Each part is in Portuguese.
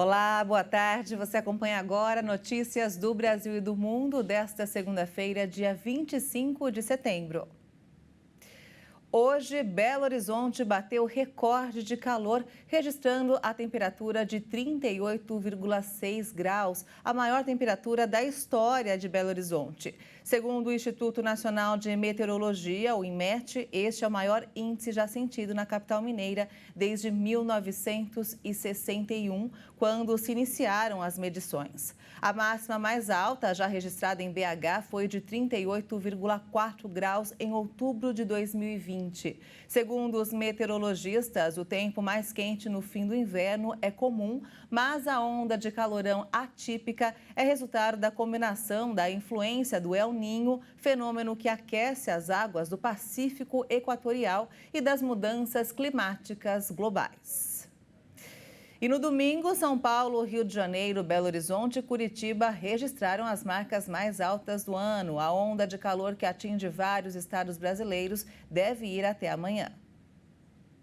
Olá, boa tarde. Você acompanha agora notícias do Brasil e do mundo desta segunda-feira, dia 25 de setembro. Hoje, Belo Horizonte bateu recorde de calor, registrando a temperatura de 38,6 graus, a maior temperatura da história de Belo Horizonte. Segundo o Instituto Nacional de Meteorologia, o INMET, este é o maior índice já sentido na capital mineira desde 1961, quando se iniciaram as medições. A máxima mais alta já registrada em BH foi de 38,4 graus em outubro de 2020. Segundo os meteorologistas, o tempo mais quente no fim do inverno é comum, mas a onda de calorão atípica é resultado da combinação da influência do El Niño, fenômeno que aquece as águas do Pacífico Equatorial, e das mudanças climáticas globais. E no domingo, São Paulo, Rio de Janeiro, Belo Horizonte e Curitiba registraram as marcas mais altas do ano. A onda de calor que atinge vários estados brasileiros deve ir até amanhã.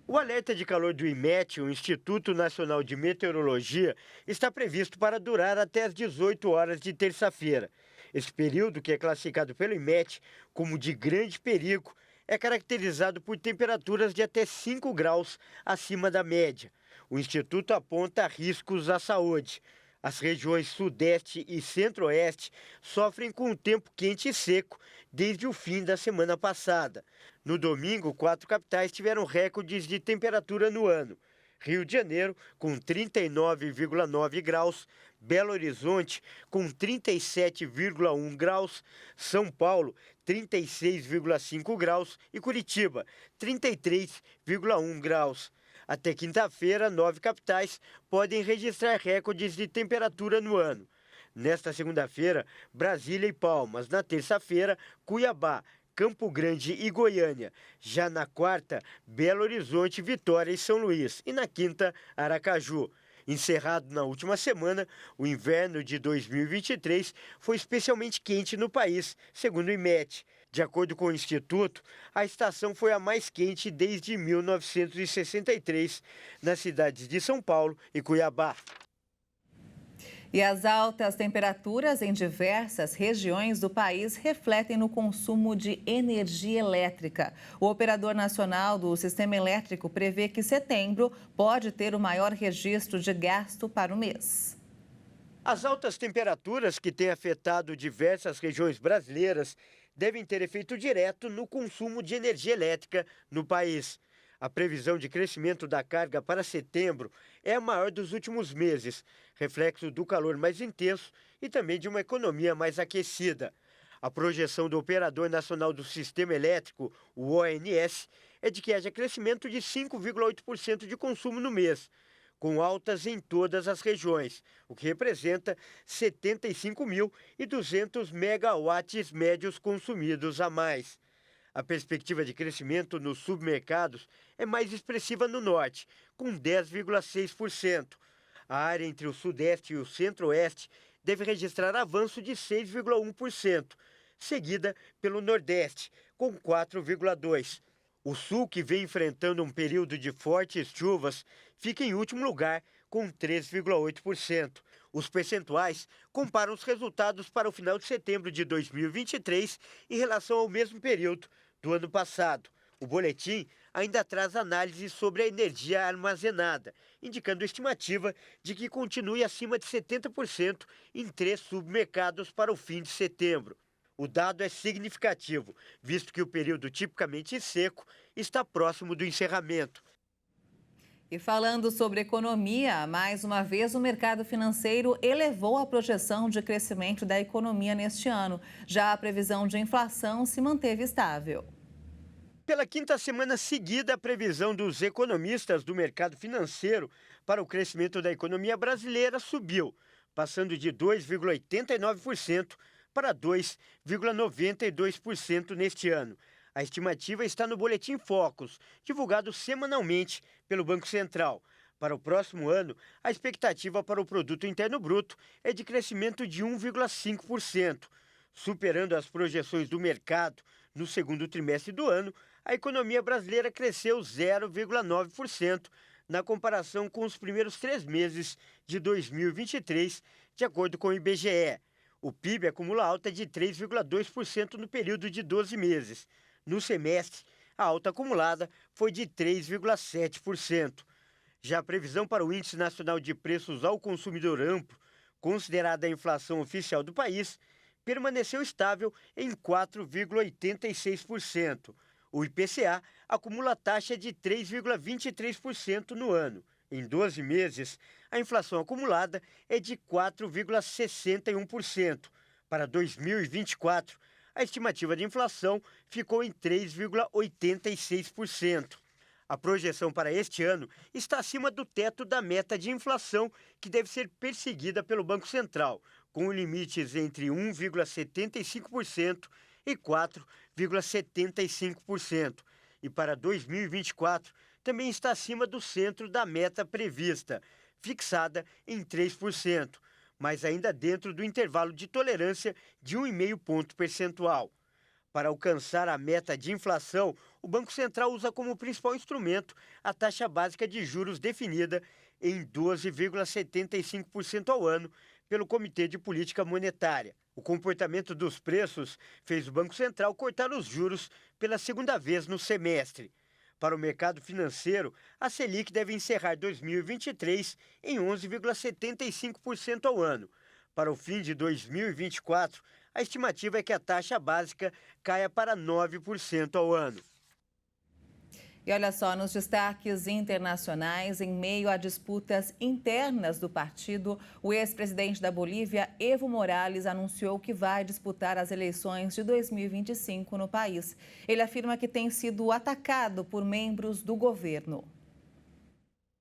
O alerta de calor do INMET, o Instituto Nacional de Meteorologia, está previsto para durar até às 18 horas de terça-feira. Esse período, que é classificado pelo INMET como de grande perigo, é caracterizado por temperaturas de até 5 graus acima da média. O Instituto aponta riscos à saúde. As regiões Sudeste e Centro-Oeste sofrem com o tempo quente e seco desde o fim da semana passada. No domingo, 4 capitais tiveram recordes de temperatura no ano. Rio de Janeiro, com 39,9 graus, Belo Horizonte, com 37,1 graus, São Paulo, 36,5 graus e Curitiba, 33,1 graus. Até quinta-feira, 9 capitais podem registrar recordes de temperatura no ano. Nesta segunda-feira, Brasília e Palmas. Na terça-feira, Cuiabá, Campo Grande e Goiânia. Já na quarta, Belo Horizonte, Vitória e São Luís. E na quinta, Aracaju. Encerrado na última semana, o inverno de 2023 foi especialmente quente no país, segundo o INMET. De acordo com o Instituto, a estação foi a mais quente desde 1963, nas cidades de São Paulo e Cuiabá. E as altas temperaturas em diversas regiões do país refletem no consumo de energia elétrica. O Operador Nacional do Sistema Elétrico prevê que setembro pode ter o maior registro de gasto para o mês. As altas temperaturas que têm afetado diversas regiões brasileiras devem ter efeito direto no consumo de energia elétrica no país. A previsão de crescimento da carga para setembro é a maior dos últimos meses, reflexo do calor mais intenso e também de uma economia mais aquecida. A projeção do Operador Nacional do Sistema Elétrico, o ONS, é de que haja crescimento de 5,8% de consumo no mês, com altas em todas as regiões, o que representa 75.200 megawatts médios consumidos a mais. A perspectiva de crescimento nos submercados é mais expressiva no norte, com 10,6%. A área entre o sudeste e o centro-oeste deve registrar avanço de 6,1%, seguida pelo nordeste, com 4,2%. O sul, que vem enfrentando um período de fortes chuvas, fica em último lugar, com 3,8%. Os percentuais comparam os resultados para o final de setembro de 2023 em relação ao mesmo período do ano passado. O boletim ainda traz análises sobre a energia armazenada, indicando estimativa de que continue acima de 70% em 3 submercados para o fim de setembro. O dado é significativo, visto que o período tipicamente seco está próximo do encerramento. E falando sobre economia, mais uma vez o mercado financeiro elevou a projeção de crescimento da economia neste ano. Já a previsão de inflação se manteve estável. Pela quinta semana seguida, a previsão dos economistas do mercado financeiro para o crescimento da economia brasileira subiu, passando de 2,89% para 2,92% neste ano. A estimativa está no Boletim Focus, divulgado semanalmente pelo Banco Central. Para o próximo ano, a expectativa para o Produto Interno Bruto é de crescimento de 1,5%. Superando as projeções do mercado no segundo trimestre do ano, a economia brasileira cresceu 0,9% na comparação com os primeiros 3 meses de 2023, de acordo com o IBGE. O PIB acumula alta de 3,2% no período de 12 meses. No semestre, a alta acumulada foi de 3,7%. Já a previsão para o Índice Nacional de Preços ao Consumidor Amplo, considerada a inflação oficial do país, permaneceu estável em 4,86%. O IPCA acumula taxa de 3,23% no ano. Em 12 meses, a inflação acumulada é de 4,61%. Para 2024, a estimativa de inflação ficou em 3,86%. A projeção para este ano está acima do teto da meta de inflação, que deve ser perseguida pelo Banco Central, com limites entre 1,75% e 4,75%. E para 2024, também está acima do centro da meta prevista, fixada em 3%, mas ainda dentro do intervalo de tolerância de 1,5 ponto percentual. Para alcançar a meta de inflação, o Banco Central usa como principal instrumento a taxa básica de juros definida em 12,75% ao ano pelo Comitê de Política Monetária. O comportamento dos preços fez o Banco Central cortar os juros pela segunda vez no semestre. Para o mercado financeiro, a Selic deve encerrar 2023 em 11,75% ao ano. Para o fim de 2024, a estimativa é que a taxa básica caia para 9% ao ano. E olha só, nos destaques internacionais, em meio a disputas internas do partido, o ex-presidente da Bolívia, Evo Morales, anunciou que vai disputar as eleições de 2025 no país. Ele afirma que tem sido atacado por membros do governo.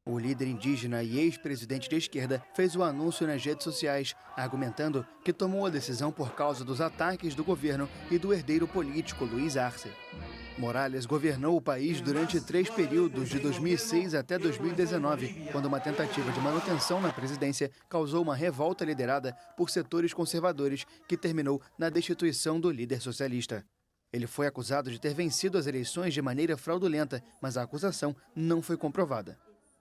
O líder indígena e ex-presidente de esquerda fez o anúncio nas redes sociais, argumentando que tomou a decisão por causa dos ataques do governo e do herdeiro político Luiz Arce. Morales governou o país durante 3 períodos, de 2006 até 2019, quando uma tentativa de manutenção na presidência causou uma revolta liderada por setores conservadores que terminou na destituição do líder socialista. Ele foi acusado de ter vencido as eleições de maneira fraudulenta, mas a acusação não foi comprovada.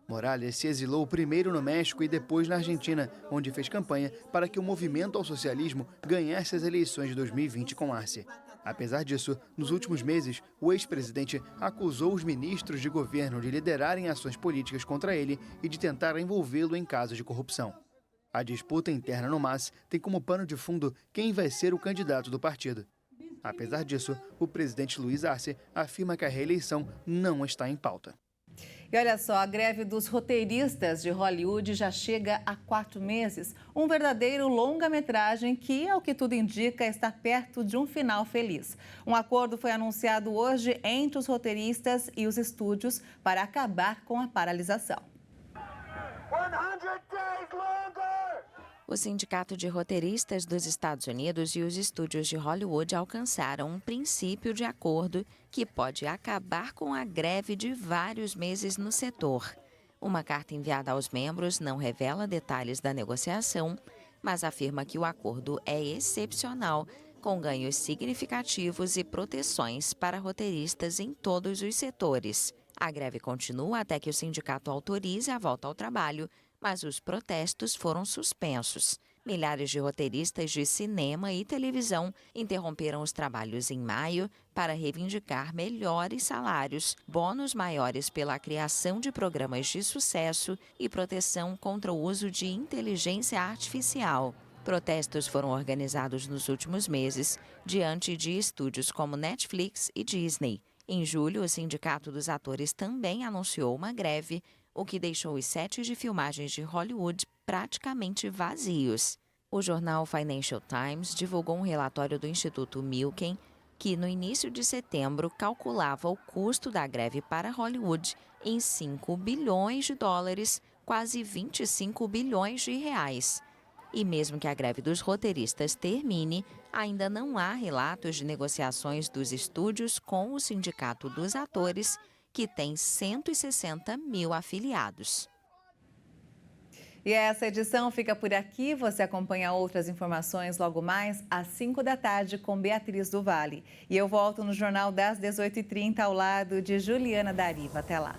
Morales se exilou primeiro no México e depois na Argentina, onde fez campanha para que o movimento ao socialismo ganhasse as eleições de 2020 com Arce. Apesar disso, nos últimos meses, o ex-presidente acusou os ministros de governo de liderarem ações políticas contra ele e de tentar envolvê-lo em casos de corrupção. A disputa interna no MAS tem como pano de fundo quem vai ser o candidato do partido. Apesar disso, o presidente Luiz Arce afirma que a reeleição não está em pauta. E olha só, a greve dos roteiristas de Hollywood já chega a 4 meses. Um verdadeiro longa-metragem que, ao que tudo indica, está perto de um final feliz. Um acordo foi anunciado hoje entre os roteiristas e os estúdios para acabar com a paralisação. 100 days longer! O Sindicato de Roteiristas dos Estados Unidos e os estúdios de Hollywood alcançaram um princípio de acordo que pode acabar com a greve de vários meses no setor. Uma carta enviada aos membros não revela detalhes da negociação, mas afirma que o acordo é excepcional, com ganhos significativos e proteções para roteiristas em todos os setores. A greve continua até que o sindicato autorize a volta ao trabalho, mas os protestos foram suspensos. Milhares de roteiristas de cinema e televisão interromperam os trabalhos em maio para reivindicar melhores salários, bônus maiores pela criação de programas de sucesso e proteção contra o uso de inteligência artificial. Protestos foram organizados nos últimos meses diante de estúdios como Netflix e Disney. Em julho, o Sindicato dos Atores também anunciou uma greve, o que deixou os sets de filmagens de Hollywood praticamente vazios. O jornal Financial Times divulgou um relatório do Instituto Milken que, no início de setembro, calculava o custo da greve para Hollywood em 5 bilhões de dólares, quase 25 bilhões de reais. E mesmo que a greve dos roteiristas termine, ainda não há relatos de negociações dos estúdios com o Sindicato dos Atores, que tem 160 mil afiliados. E essa edição fica por aqui. Você acompanha outras informações logo mais às 5 da tarde com Beatriz do Vale. E eu volto no Jornal das 18h30 ao lado de Juliana Dariva. Até lá.